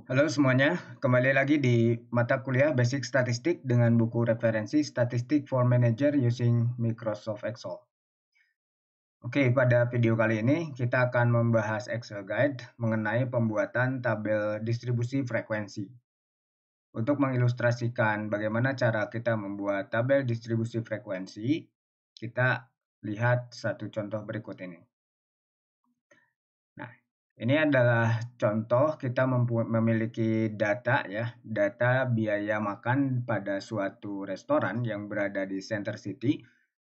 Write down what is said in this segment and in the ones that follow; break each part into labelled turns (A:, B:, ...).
A: Halo semuanya, kembali lagi di mata kuliah Basic Statistik dengan buku referensi Statistik for Manager using Microsoft Excel. Oke, pada video kali ini kita akan membahas Excel Guide mengenai pembuatan tabel distribusi frekuensi. Untuk mengilustrasikan bagaimana cara kita membuat tabel distribusi frekuensi, kita lihat satu contoh berikut ini. Nah, ini adalah contoh kita memiliki data ya, data biaya makan pada suatu restoran yang berada di Center City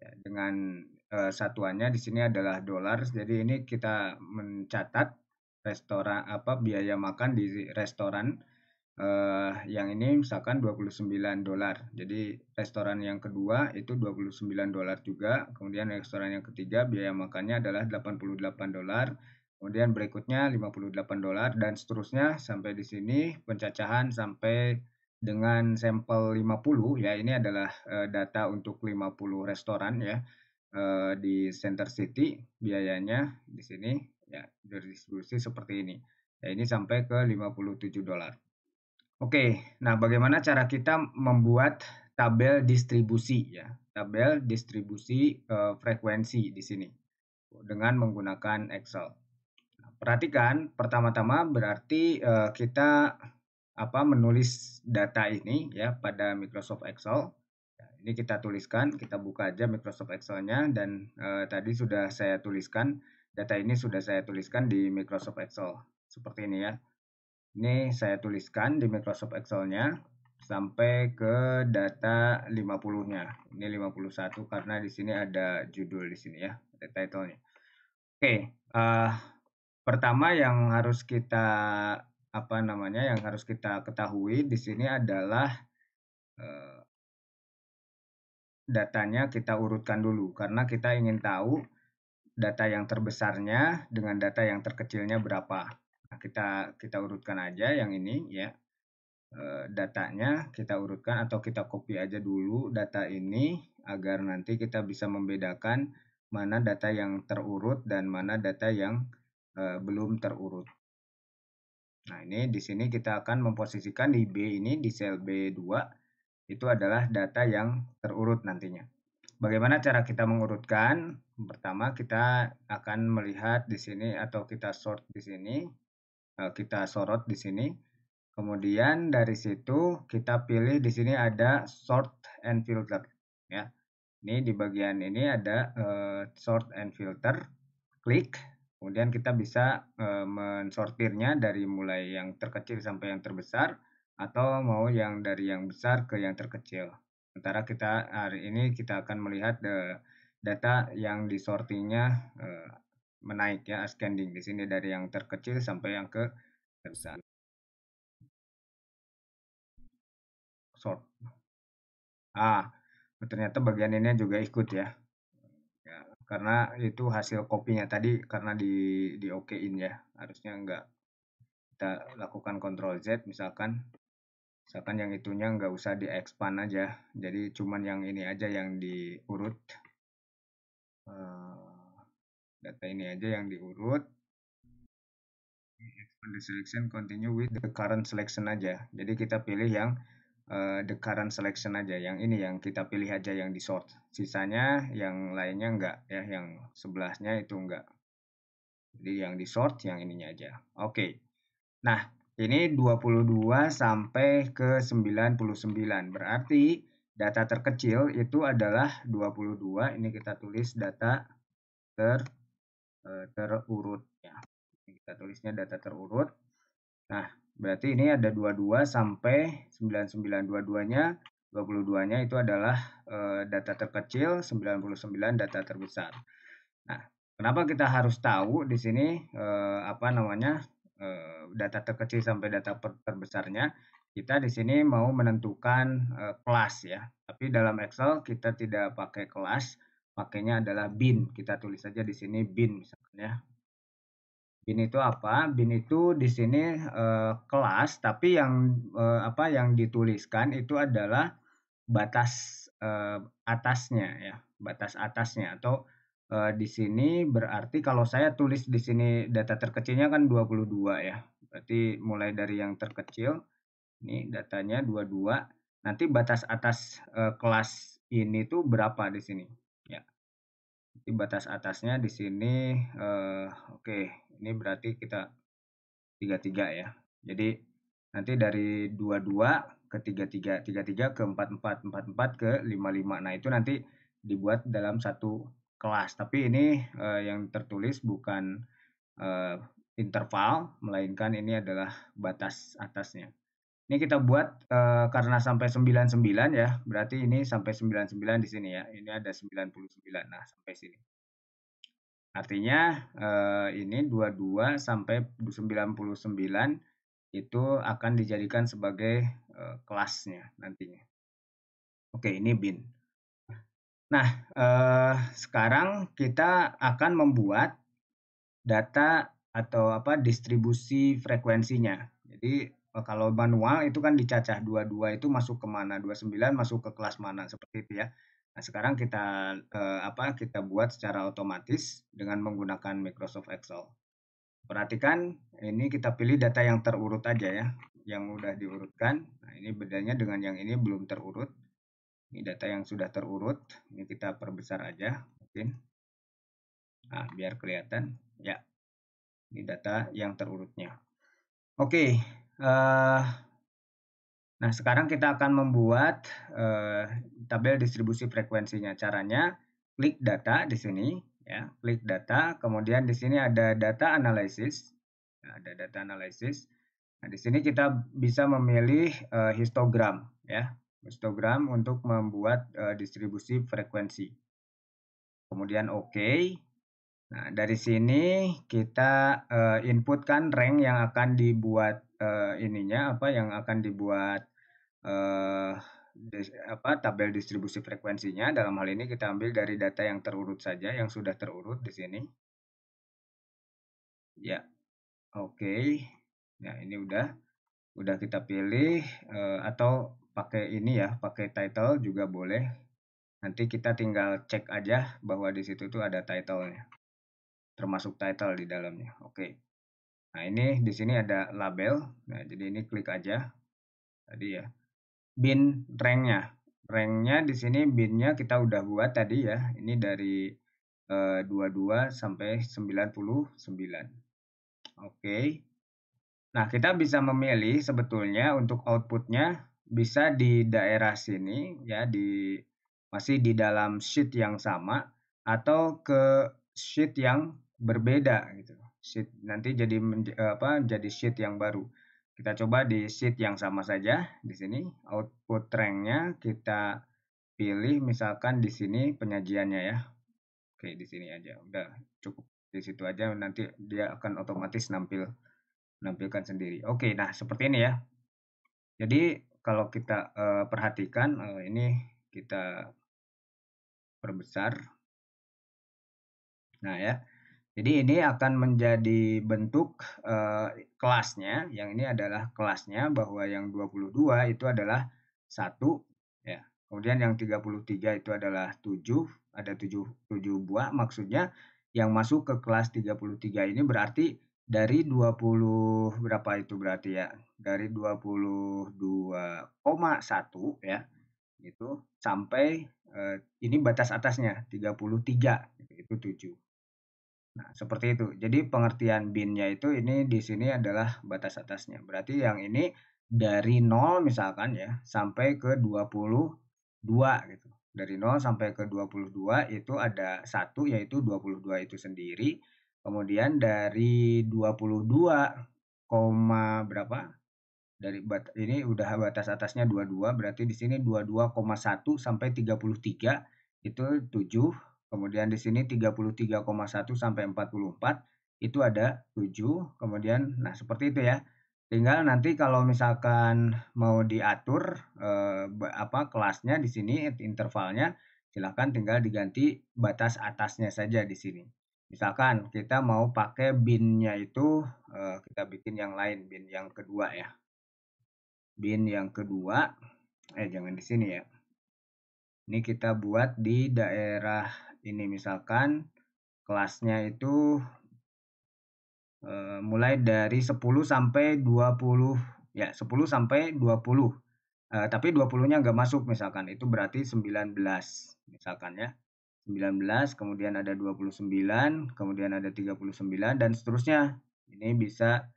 A: ya, dengan satuannya di sini adalah dolar. Jadi ini kita mencatat restoran apa biaya makan di restoran yang ini misalkan 29 dolar. Jadi restoran yang kedua itu 29 dolar juga. Kemudian restoran yang ketiga biaya makannya adalah 88 dolar. Kemudian berikutnya 58 dolar dan seterusnya sampai di sini pencacahan sampai dengan sampel 50 ya. Ini adalah data untuk 50 restoran ya di Center City biayanya di sini ya berdistribusi seperti ini. Ya, ini sampai ke 57 dolar. Oke, nah bagaimana cara kita membuat tabel distribusi ya, tabel distribusi frekuensi di sini dengan menggunakan Excel. Nah, perhatikan pertama-tama berarti kita menulis data ini ya pada Microsoft Excel. Ya, ini kita tuliskan, kita buka aja Microsoft Excel-nya dan tadi sudah saya tuliskan, data ini sudah saya tuliskan di Microsoft Excel seperti ini ya. Ini saya tuliskan di Microsoft Excel-nya sampai ke data 50-nya. Ini 51 karena di sini ada judul di sini ya, ada title-nya. Oke, pertama yang harus kita yang harus kita ketahui di sini adalah eh, datanya kita urutkan dulu karena kita ingin tahu data yang terbesarnya dengan data yang terkecilnya berapa. Nah, kita urutkan aja yang ini ya. Datanya kita urutkan atau kita copy aja dulu data ini agar nanti kita bisa membedakan mana data yang terurut dan mana data yang belum terurut. Nah, ini di sini kita akan memposisikan di B ini di sel B2 itu adalah data yang terurut nantinya. Bagaimana cara kita mengurutkan? Pertama kita akan melihat di sini atau kita sort di sini, kita sorot di sini. Kemudian dari situ kita pilih di sini ada sort and filter ya. Ini di bagian ini ada sort and filter, klik. Kemudian kita bisa mensortirnya dari mulai yang terkecil sampai yang terbesar atau mau yang dari yang besar ke yang terkecil. Sementara kita hari ini kita akan melihat data yang disortingnya menaik ya, ascending di sini dari yang terkecil sampai yang ke terbesar. Sort. Ternyata bagian ini juga ikut ya. Ya, karena itu hasil kopinya tadi karena di okein ya. Harusnya enggak. Kita lakukan Ctrl Z misalkan. Misalkan yang itunya enggak usah di-expand aja. Jadi cuman yang ini aja yang diurut. Data ini aja yang diurut. Expand the selection, continue with the current selection aja. Jadi kita pilih yang the current selection aja, yang ini yang kita pilih aja yang di sort, sisanya yang lainnya enggak ya, yang sebelahnya itu enggak, jadi yang di sort yang ininya aja. Oke, nah ini 22 sampai ke 99 berarti data terkecil itu adalah 22. Ini kita tulis data terurut ya, ini kita tulisnya data terurut. Nah, berarti ini ada 22 sampai 99. Dua-duanya, 22-nya itu adalah data terkecil, 99 data terbesar. Nah, kenapa kita harus tahu di sini data terkecil sampai data terbesarnya? Kita di sini mau menentukan kelas ya. Tapi dalam Excel kita tidak pakai kelas, pakainya adalah bin. Kita tulis saja di sini bin misalkan ya. Bin itu apa? Bin itu di sini kelas, tapi yang dituliskan itu adalah batas atasnya ya, batas atasnya atau di sini berarti kalau saya tulis di sini data terkecilnya kan 22 ya. Berarti mulai dari yang terkecil, ini datanya 22. Nanti batas atas kelas ini tuh berapa di sini? Ya, nanti batas atasnya di sini, oke, ini berarti kita 33 ya. Jadi nanti dari 22 ke 33, 33 ke 44, 44 ke 55. Nah, itu nanti dibuat dalam satu kelas. Tapi ini yang tertulis bukan eh, interval, melainkan ini adalah batas atasnya. Ini kita buat karena sampai 99 ya, berarti ini sampai 99 di sini ya. Ini ada 99. Nah, sampai sini. Artinya ini 22 sampai 99 itu akan dijadikan sebagai kelasnya nantinya. Oke, ini bin. Nah, sekarang kita akan membuat data atau apa distribusi frekuensinya. Jadi kalau manual itu kan dicacah 22 itu masuk ke mana, 29 masuk ke kelas mana seperti itu ya. Nah, sekarang kita kita buat secara otomatis dengan menggunakan Microsoft Excel. Perhatikan ini kita pilih data yang terurut aja ya, yang udah diurutkan. Nah, ini bedanya dengan yang ini belum terurut. Ini data yang sudah terurut. Ini kita perbesar aja mungkin. Nah, biar kelihatan. Ya, ini data yang terurutnya. Oke, nah sekarang kita akan membuat tabel distribusi frekuensinya. Caranya klik data di sini, ya, klik data. Kemudian di sini ada data analysis, ada data analysis. Nah di sini kita bisa memilih histogram, ya, histogram untuk membuat distribusi frekuensi. Kemudian oke. Nah, dari sini kita inputkan rank yang akan dibuat yang akan dibuat eh, tabel distribusi frekuensinya. Dalam hal ini kita ambil dari data yang terurut saja, yang sudah terurut di sini. Ya, oke. Nah, ini udah kita pilih atau pakai ini ya, pakai title juga boleh. Nanti kita tinggal cek aja bahwa di situ tuh ada title-nya. Termasuk title di dalamnya. Oke. Nah, ini di sini ada label. Nah, jadi ini klik aja. Tadi ya. Bin ranknya. Ranknya di sini binnya kita udah buat tadi ya. Ini dari 22 sampai 99. Oke. Nah, kita bisa memilih sebetulnya untuk outputnya bisa di daerah sini ya, masih di dalam sheet yang sama atau ke sheet yang berbeda gitu. Sheet nanti jadi sheet yang baru. Kita coba di sheet yang sama saja di sini output ranknya kita pilih misalkan di sini penyajiannya ya. Oke, di sini aja. Udah cukup di situ aja nanti dia akan otomatis menampilkan sendiri. Oke, nah seperti ini ya. Jadi kalau kita perhatikan ini kita perbesar. Nah ya, jadi ini akan menjadi bentuk kelasnya. Yang ini adalah kelasnya bahwa yang 22 itu adalah 1 ya. Kemudian yang 33 itu adalah 7, ada 7 buah maksudnya yang masuk ke kelas 33 ini berarti dari 20 berapa itu berarti ya? Dari 22,1 ya. Itu sampai ini batas atasnya 33 itu 7. Nah, seperti itu. Jadi pengertian bin-nya itu ini di sini adalah batas atasnya. Berarti yang ini dari 0 misalkan ya sampai ke 22 gitu. Dari 0 sampai ke 22 itu ada 1 yaitu 22 itu sendiri. Kemudian dari 22, berapa? Ini udah batas atasnya 22 berarti di sini 22,1 sampai 33 itu 7. Kemudian di sini 33,1 sampai 44 itu ada 7. Kemudian nah seperti itu ya. Tinggal nanti kalau misalkan mau diatur kelasnya di sini intervalnya silakan tinggal diganti batas atasnya saja di sini. Misalkan kita mau pakai bin-nya itu kita bikin yang lain, bin yang kedua ya. Bin yang kedua, jangan di sini ya. Ini kita buat di daerah ini misalkan kelasnya itu mulai dari 10 sampai 20, ya 10 sampai 20. Tapi 20-nya nggak masuk misalkan, itu berarti 19 misalkan ya. 19, kemudian ada 29, kemudian ada 39 dan seterusnya. Ini bisa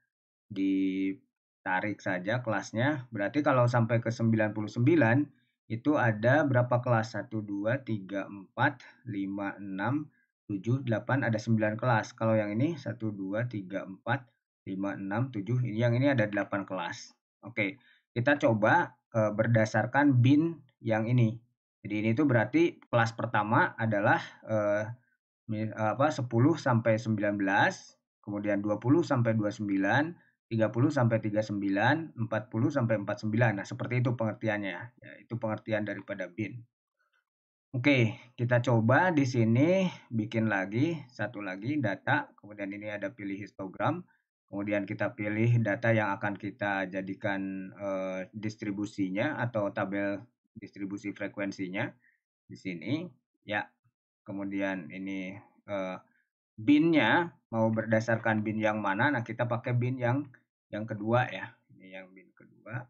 A: ditarik saja kelasnya. Berarti kalau sampai ke 99 itu ada berapa kelas? 1, 2, 3, 4, 5, 6, 7, 8, ada 9 kelas. Kalau yang ini 1, 2, 3, 4, 5, 6, 7, yang ini ada 8 kelas. Oke, kita coba berdasarkan bin yang ini. Jadi ini tuh berarti kelas pertama adalah 10 sampai 19, kemudian 20 sampai 29, 30 sampai 39, 40 sampai 49. Nah, seperti itu pengertiannya. Ya, itu pengertian daripada bin. Oke, kita coba di sini bikin lagi satu lagi data, kemudian ini ada pilih histogram, kemudian kita pilih data yang akan kita jadikan distribusinya atau tabel distribusi frekuensinya di sini. Ya, kemudian ini bin-nya mau berdasarkan bin yang mana? Nah, kita pakai bin yang kedua ya. Ini yang bin kedua.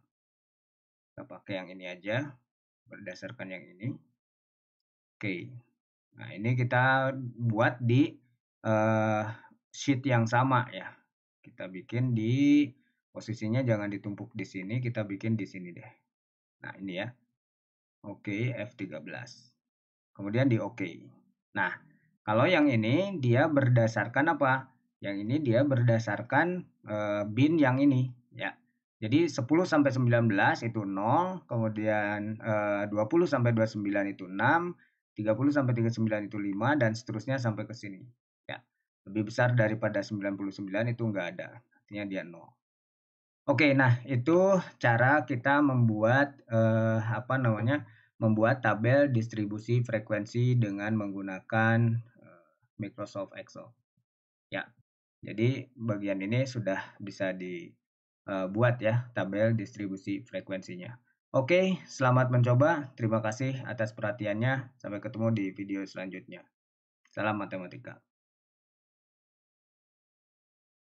A: Kita pakai yang ini aja berdasarkan yang ini. Oke. Nah, ini kita buat di sheet yang sama ya. Kita bikin di posisinya jangan ditumpuk di sini, kita bikin di sini deh. Nah, ini ya. Oke, F13. Kemudian di oke. Nah, kalau yang ini dia berdasarkan apa? Yang ini dia berdasarkan bin yang ini ya. Jadi 10 sampai 19 itu 0, kemudian 20 sampai 29 itu 6, 30 sampai 39 itu 5 dan seterusnya sampai ke sini. Ya. Lebih besar daripada 99 itu enggak ada. Artinya dia 0. Oke, nah itu cara kita membuat membuat tabel distribusi frekuensi dengan menggunakan Microsoft Excel. Ya, jadi bagian ini sudah bisa dibuat ya tabel distribusi frekuensinya. Oke, selamat mencoba. Terima kasih atas perhatiannya. Sampai ketemu di video selanjutnya. Salam matematika.